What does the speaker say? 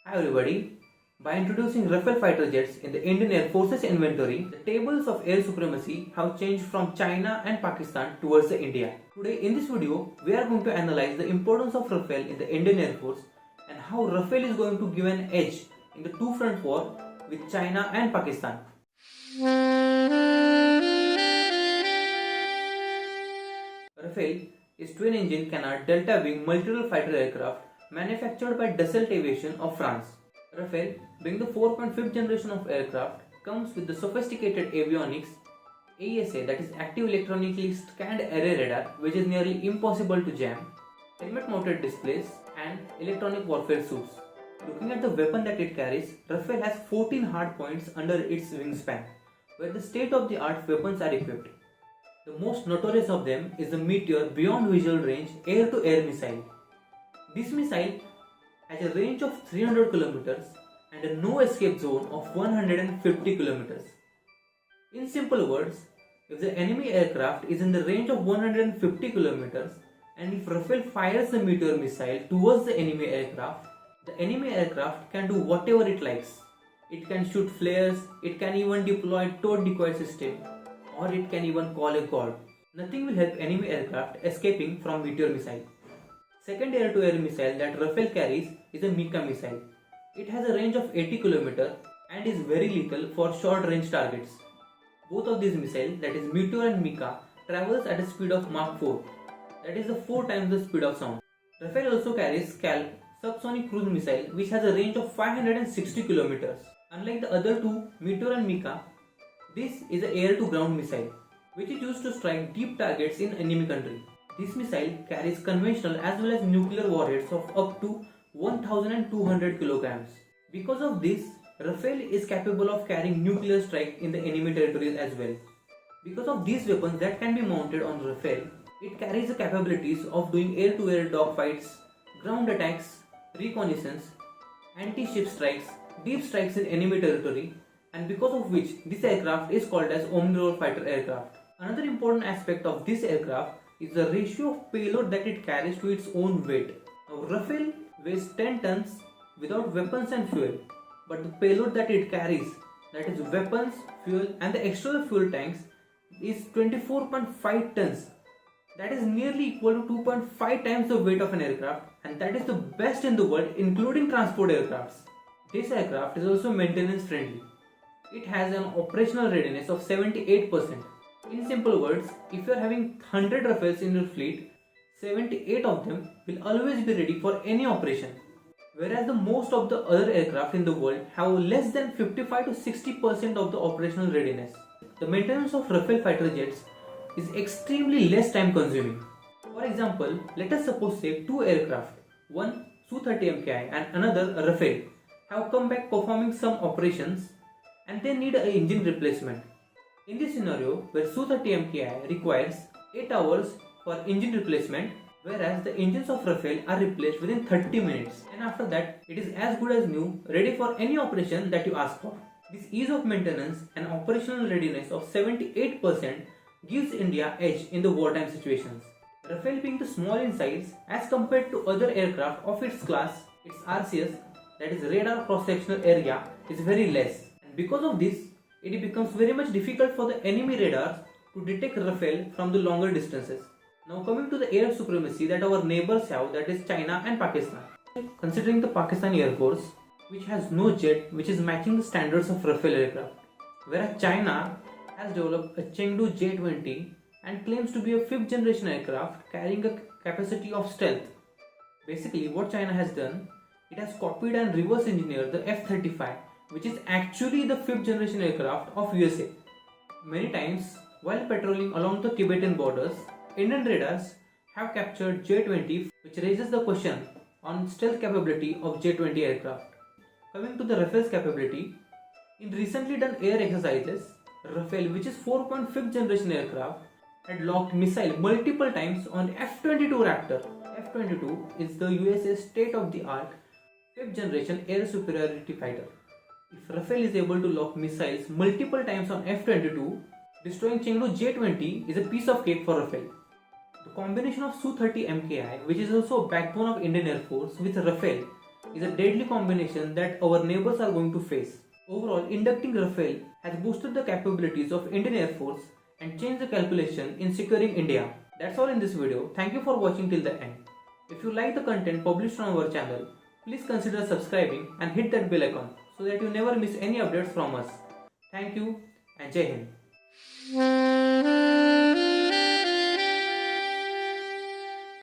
Hi everybody. By introducing Rafale fighter jets in the Indian Air Force's inventory, the tables of air supremacy have changed from China and Pakistan towards India. Today in this video, we are going to analyze the importance of Rafale in the Indian Air Force and how Rafale is going to give an edge in the two-front war with China and Pakistan. Rafale is twin-engine Canard delta-wing multi-role fighter aircraft manufactured by Dassault Aviation of France. Rafale, being the 4.5th generation of aircraft, comes with the sophisticated avionics AESA, that is active electronically scanned array radar, which is nearly impossible to jam, helmet-mounted displays, and electronic warfare suits. Looking at the weapon that it carries, Rafale has 14 hard points under its wingspan, where the state-of-the-art weapons are equipped. The most notorious of them is the Meteor beyond visual range air-to-air missile. This missile has a range of 300 km and a no-escape zone of 150 km. In simple words, if the enemy aircraft is in the range of 150 km and if Rafale fires the Meteor missile towards the enemy aircraft can do whatever it likes. It can shoot flares, it can even deploy towed decoy system, or it can even call a god. Nothing will help enemy aircraft escaping from Meteor missile. Second air-to-air missile that Rafale carries is a Mika missile. It has a range of 80 km and is very lethal for short-range targets. Both of these missiles, that is Meteor and Mika, travels at a speed of Mach 4, that is 4 times the speed of sound. Rafale also carries Scalp subsonic cruise missile, which has a range of 560 km. Unlike the other two, Meteor and Mika, this is an air-to-ground missile, which is used to strike deep targets in enemy country. This missile carries conventional as well as nuclear warheads of up to 1200 kg. Because of this, Rafale is capable of carrying nuclear strike in the enemy territories as well. Because of these weapons that can be mounted on Rafale, it carries the capabilities of doing air-to-air dogfights, ground attacks, reconnaissance, anti-ship strikes, deep strikes in enemy territory, and because of which this aircraft is called as omni-role fighter aircraft. Another important aspect of this aircraft is the ratio of payload that it carries to its own weight. Now Rafale weighs 10 tons without weapons and fuel, but the payload that it carries, that is weapons, fuel and the external fuel tanks, is 24.5 tons. That is nearly equal to 2.5 times the weight of an aircraft, and that is the best in the world including transport aircrafts. This aircraft is also maintenance friendly. It has an operational readiness of 78%. In simple words, if you are having 100 Rafales in your fleet, 78 of them will always be ready for any operation. Whereas the most of the other aircraft in the world have less than 55 to 60% of the operational readiness. The maintenance of Rafale fighter jets is extremely less time consuming. For example, let us suppose say two aircraft, one Su-30 MKI and another Rafale, have come back performing some operations and they need an engine replacement. In this scenario, where Su-30 MKI requires 8 hours for engine replacement, whereas the engines of Rafale are replaced within 30 minutes, and after that it is as good as new, ready for any operation that you ask for. This ease of maintenance and operational readiness of 78% gives India edge in the wartime situations. Rafale being the small in size as compared to other aircraft of its class, its RCS, that is radar cross-sectional area, is very less. And because of this, it becomes very much difficult for the enemy radars to detect Rafale from the longer distances. Now coming to the air supremacy that our neighbors have, that is China and Pakistan. Considering the Pakistani Air Force, which has no jet which is matching the standards of Rafale aircraft, whereas China has developed a Chengdu J-20 and claims to be a 5th generation aircraft carrying a capacity of stealth. Basically what China has done, it has copied and reverse engineered the F-35, which is actually the 5th generation aircraft of USA. Many times, while patrolling along the Tibetan borders, Indian radars have captured J-20, which raises the question on stealth capability of J-20 aircraft. Coming to the Rafale's capability, in recently done air exercises, Rafale, which is 4.5th generation aircraft, had locked missile multiple times on F-22 Raptor. F-22 is the USA's state-of-the-art 5th generation air superiority fighter. If Rafale is able to lock missiles multiple times on F-22, destroying Chengdu J-20 is a piece of cake for Rafale. The combination of Su-30 MKI, which is also a backbone of Indian Air Force, with Rafale is a deadly combination that our neighbors are going to face. Overall, inducting Rafale has boosted the capabilities of Indian Air Force and changed the calculation in securing India. That's all in this video. Thank you for watching till the end. If you like the content published on our channel, please consider subscribing and hit that bell icon so that you never miss any updates from us. Thank you and Jai Hind.